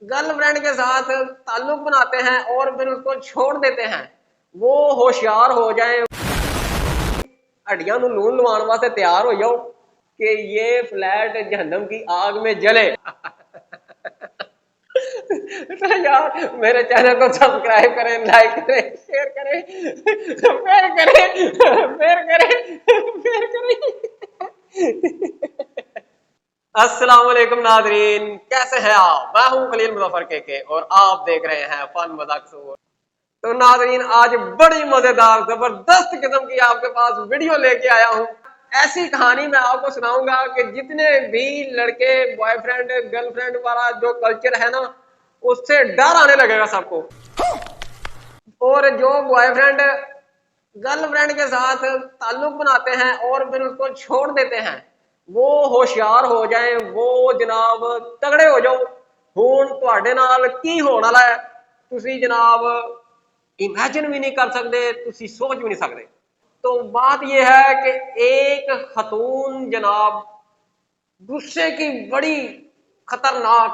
Girlfriend के साथ ताल्लुक बनाते हैं और फिर उसको छोड़ देते हैं। वो होशियार हो जाए, हड्डियां नूं लून लवाण वास्ते तैयार हो जाओ कि ये फ्लैट जहन्नम की आग में जले। तो यार मेरे चैनल को सब्सक्राइब करें, लाइक करें, शेयर करें, शेयर करें, शेयर करें, शेयर करें। अस्सलाम वालेकुम नाजरीन, कैसे हैं आप? मैं हूं खलील मुजफ्फर के और आप देख रहे हैं फन मजाक शो। तो नाजरीन आज बड़ी मजेदार जबरदस्त किस्म की आपके पास वीडियो लेके आया हूं। ऐसी कहानी मैं आपको सुनाऊंगा कि जितने भी लड़के बॉयफ्रेंड गर्लफ्रेंड वाला जो कल्चर है ना, उससे डर आने लगेगा सबको। और जो बॉयफ्रेंड गर्लफ्रेंड के साथ ताल्लुक बनाते हैं और फिर उसको छोड़ देते हैं, वो होशियार हो जाए, वो जनाब तगड़े हो जाओ। हुण तुहाडे नाल की होने वाला है तुसी जनाब इमेजिन भी नहीं कर सकते, तुसी सोच भी नहीं सकते। तो बात यह है कि एक खतून जनाब गुस्से की बड़ी खतरनाक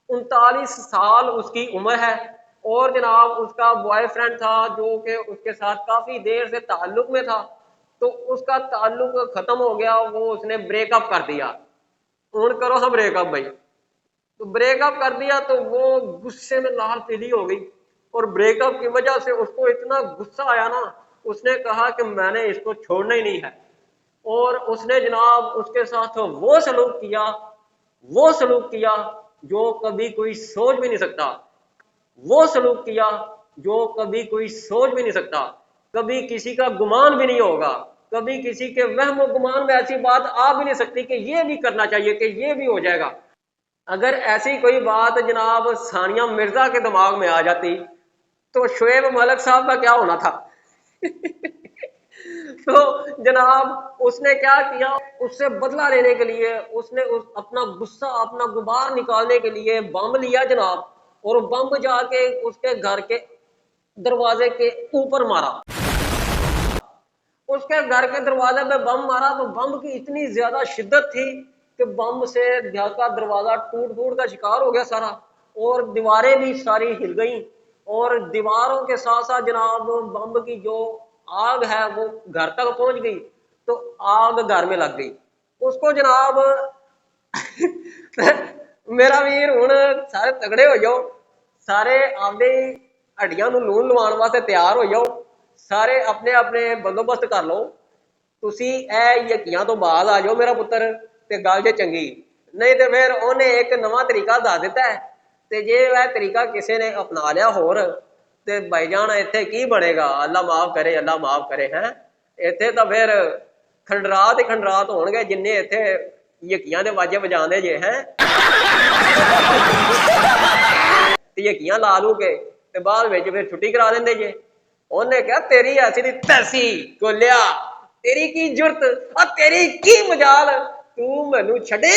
39 साल उसकी उम्र है और जनाब उसका बॉयफ्रेंड था जो कि उसके साथ काफी देर से ताल्लुक में था। तो उसका ताल्लुक खत्म हो गया, वो उसने ब्रेकअप कर दिया। उन करो हम ब्रेकअप भाई, तो ब्रेकअप कर दिया तो वो गुस्से में लाल पीली हो गई और ब्रेकअप की वजह से उसको इतना गुस्सा आया ना, उसने कहा कि मैंने इसको छोड़ना ही नहीं है। और उसने जनाब उसके साथ वो सलूक किया जो कभी कोई सोच भी नहीं सकता। वो सलूक किया जो कभी कोई सोच भी नहीं सकता। कभी किसी का गुमान भी नहीं होगा, कभी किसी के वहम गुमान में ऐसी बात आ भी नहीं सकती कि ये भी करना चाहिए, कि ये भी हो जाएगा। अगर ऐसी कोई बात जनाब सानिया मिर्जा के दिमाग में आ जाती तो शोएब मलिक साहब का क्या होना था। तो जनाब उसने क्या किया, उससे बदला लेने के लिए उसने अपना गुस्सा अपना गुबार निकालने के लिए बम लिया जनाब, और बम जाके उसके घर के दरवाजे के ऊपर मारा। उसके घर के दरवाजे पे बम मारा तो बम की इतनी ज्यादा शिद्दत थी कि बम से घर का दरवाजा टूट फूट का शिकार हो गया सारा, और दीवारें भी सारी हिल गई। और दीवारों के साथ साथ जनाब बम की जो आग है वो घर तक पहुंच गई। तो आग घर में लग गई उसको जनाब। मेरा वीर हुण सारे तगड़े हो जाओ, सारे आपदे हड्डियां नूं लून लवाण वास्ते तैयार हो जाओ, सारे अपने अपने बंदोबस्त कर लो। तुसी ए यकियां तो बाज आ जाओ मेरा पुत्र, ते गल जे चंगी। नहीं तो फिर उन्हें एक नवा तरीका दस दिता है, ते जे वह तरीका किसी ने अपना लिया होर ते भाईजान इत्थे की बनेगा। अल्लाह माफ करे, अल्लाह माफ करे। हैं इत्थे तो फिर खंडरात ही खंडरात होणगे जिन्ने इत्थे यकियां दे वाजे बजांदे जे। हैं यकियां ला लू के ते बाद विच फिर छुट्टी करा देंदे जे। उन्हें कहा तेरी ऐसी दी तैसी गोलिया, तेरी की जुरत और तेरी की मजाल, तू मैनू छड़े,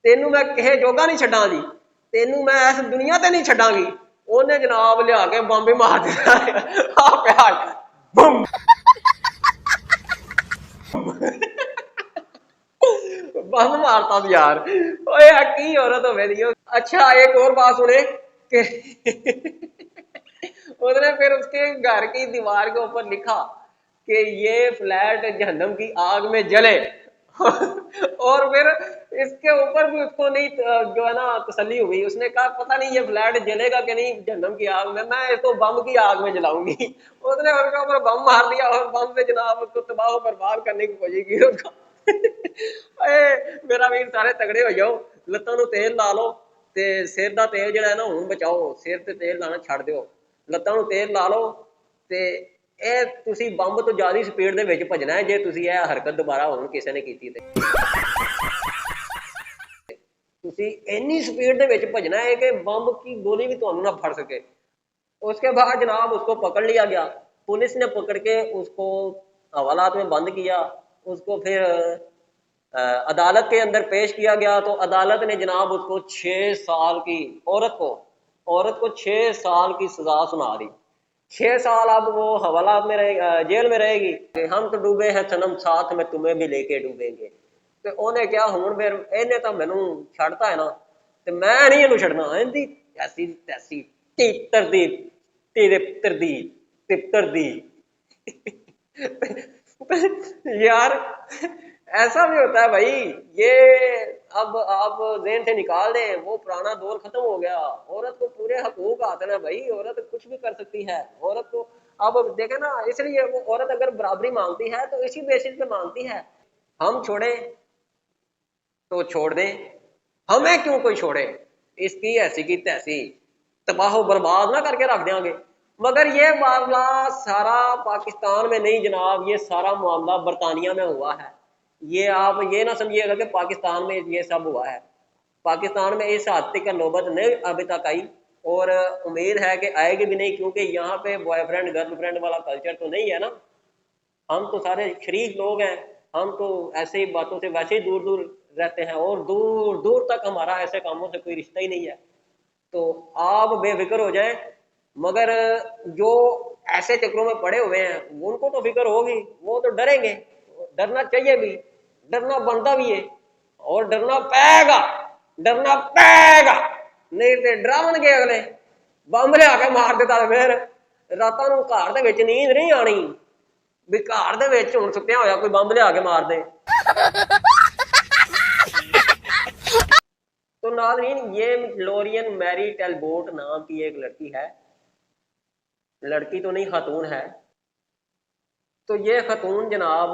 तेनू मैं किसे जोगा नहीं छड्डांगी, तेनू मैं इस दुनिया ते नहीं छड्डांगी। उन्हें जनाब लिया के बम भी मार दिया। बम बम मारता था यार। ओए की औरत हो मेरी। अच्छा एक और बात सुने कि उसने फिर उसके घर की दीवार के ऊपर लिखा कि ये फ्लैट जहन्नम की आग में जले। और फिर इसके ऊपर भी उसको नहीं जो है ना तसल्ली हुई, उसने कहा पता नहीं ये फ्लैट जलेगा कि नहीं जहन्नम की आग में, मैं इसको बम की आग में जलाऊंगी। उसने उसके ऊपर बम मार दिया और बम से जनाब उसको तबाह बर्बाद करने की कोशिश की उसको। मेरा वीर सारे तगड़े हो जाओ, लत्तां नूं तेल ला लो, ते सिर दा तेल जिहड़ा है ना हुण बचाओ, सिर ते तेल लाना छड्ड दिओ, लत्तां नूं तेल ला लो। ते ਇਹ ਤੁਸੀਂ ਬੰਬ ਤੋਂ ਜ਼ਿਆਦਾ ਸਪੀਡ ਦੇ ਵਿੱਚ ਭਜਣਾ ਹੈ ਜੇ ਤੁਸੀਂ ਇਹ ਹਰਕਤ ਦੁਬਾਰਾ ਹੁਣ ਕਿਸੇ ਨੇ ਕੀਤੀ ਤੇ ਤੁਸੀਂ ਇੰਨੀ स्पीड ਦੇ ਵਿੱਚ ਭਜਣਾ है कि बम की गोली भी ਤੁਹਾਨੂੰ ना फड़ सके। उसके बाद जनाब उसको पकड़ लिया गया, पुलिस ने पकड़ के उसको हवालात में बंद किया। उसको फिर अदालत के अंदर पेश किया गया तो अदालत ने जनाब उसको 6 साल की औरत को 6 साल की सजा सुना दी। 6 साल अब वो हवालात में रहेगी, जेल में रहेगी। हम तो डूबे हैं सनम साथ में तुम्हें भी लेके डूबेंगे। तो उन्हें क्या हुण फिर इन्हें तो मैनू छड़ता है ना, ਤੇ ਮੈਂ ਨਹੀਂ ਇਹਨੂੰ ਛੱਡਣਾ। ਇਹਦੀ ਐਸੀ ਤੈਸੀ ਤਿੱਤਰ ਦੀ ਤੇਰੇ ਪੁੱਤਰ ਦੀ ਤਿੱਤਰ ਦੀ। यार ऐसा भी होता है भाई। ये अब आप ज़हन से निकाल दें, वो पुराना दौर खत्म हो गया। औरत को पूरे हकूक आते हैं भाई, औरत कुछ भी कर सकती है। औरत को अब देखे ना, इसलिए वो औरत अगर बराबरी मांगती है तो इसी बेसिस पे मांगती है। हम छोड़े तो छोड़ दे, हमें क्यों कोई छोड़े, इसकी ऐसी की तैसी तबाह बर्बाद ना करके रख देंगे। मगर ये मामला सारा पाकिस्तान में नहीं जनाब, ये सारा मामला बरतानिया में हुआ है। ये आप ये ना समझिएगा कि पाकिस्तान में ये सब हुआ है। पाकिस्तान में इस हद तक नौबत नहीं अभी तक आई, और उम्मीद है कि आएगी भी नहीं, क्योंकि यहाँ पे बॉयफ्रेंड गर्लफ्रेंड वाला कल्चर तो नहीं है ना। हम तो सारे शरीफ लोग हैं, हम तो ऐसे ही बातों से वैसे ही दूर दूर रहते हैं, और दूर दूर तक हमारा ऐसे कामों से कोई रिश्ता ही नहीं है। तो आप बेफिक्र हो जाए। मगर जो ऐसे चक्रों में पड़े हुए हैं उनको तो फिक्र होगी, वो तो डरेंगे। डरना चाहिए भी, डरना बनता भी है, और डरना पेगा, डरना पेगा। नहीं तो डरावन के अगले बंब लिया के मार देता। फिर रातां नूं घर दे विच नींद नहीं आनी भी घर दे विच हुण सुत्तिया होया कोई बंब लिया के मार दे। तो नाज़रीन, ये लोरियन मैरी टेलबोट नाम की एक लड़की है, लड़की तो नहीं खातून है। तो ये खातून जनाब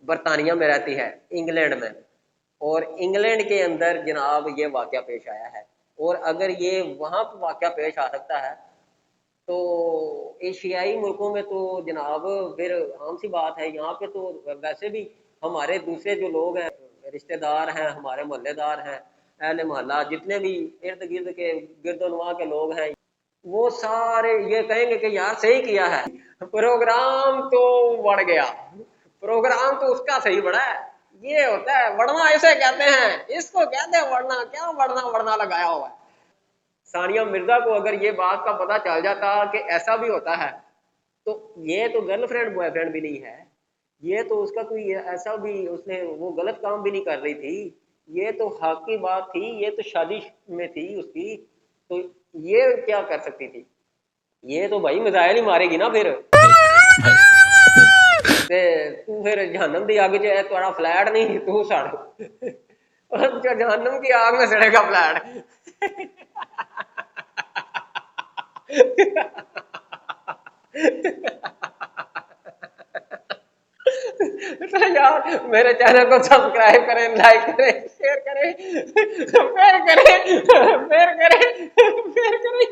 बरतानिया में रहती है, इंग्लैंड में, और इंग्लैंड के अंदर जनाब ये वाक़या पेश आया है। और अगर ये वहाँ पर वाक़या पेश आ सकता है तो एशियाई मुल्कों में तो जनाब फिर आम सी बात है। यहाँ पे तो वैसे भी हमारे दूसरे जो लोग हैं, रिश्तेदार हैं, हमारे मोहल्लेदार हैं, अहले मोहल्ला, जितने भी इर्द गिर्द के गिरदोनवा के लोग हैं, वो सारे ये कहेंगे कि यार सही किया है, प्रोग्राम तो बढ़ गया, प्रोग्राम तो उसका सही बढ़ा है। ये होता है बढ़ना, इसे कहते हैं, इसको कहते हैं बढ़ना। क्या बढ़ना बढ़ना लगाया हुआ है। सानिया मिर्जा को अगर ये बात का पता चल जाता कि ऐसा भी होता है, तो ये तो गर्लफ्रेंड बॉयफ्रेंड भी नहीं है, ये तो उसका कोई ऐसा भी उसने वो गलत काम भी नहीं कर रही थी, ये तो हक की बात थी, ये तो शादी में थी उसकी, तो ये क्या कर सकती थी। ये तो भाई मिसाइल ही मारेगी ना फिर। ते तू फिर जहन्नम की आग च थोड़ा फ्लैट नहीं तू सड़, और जहन्नम की आग में सड़ेगा फ्लैट। तो यार मेरे चैनल को सब्सक्राइब करें, लाइक करें, शेयर करें, शेयर करें, शेयर करें, शेयर करें।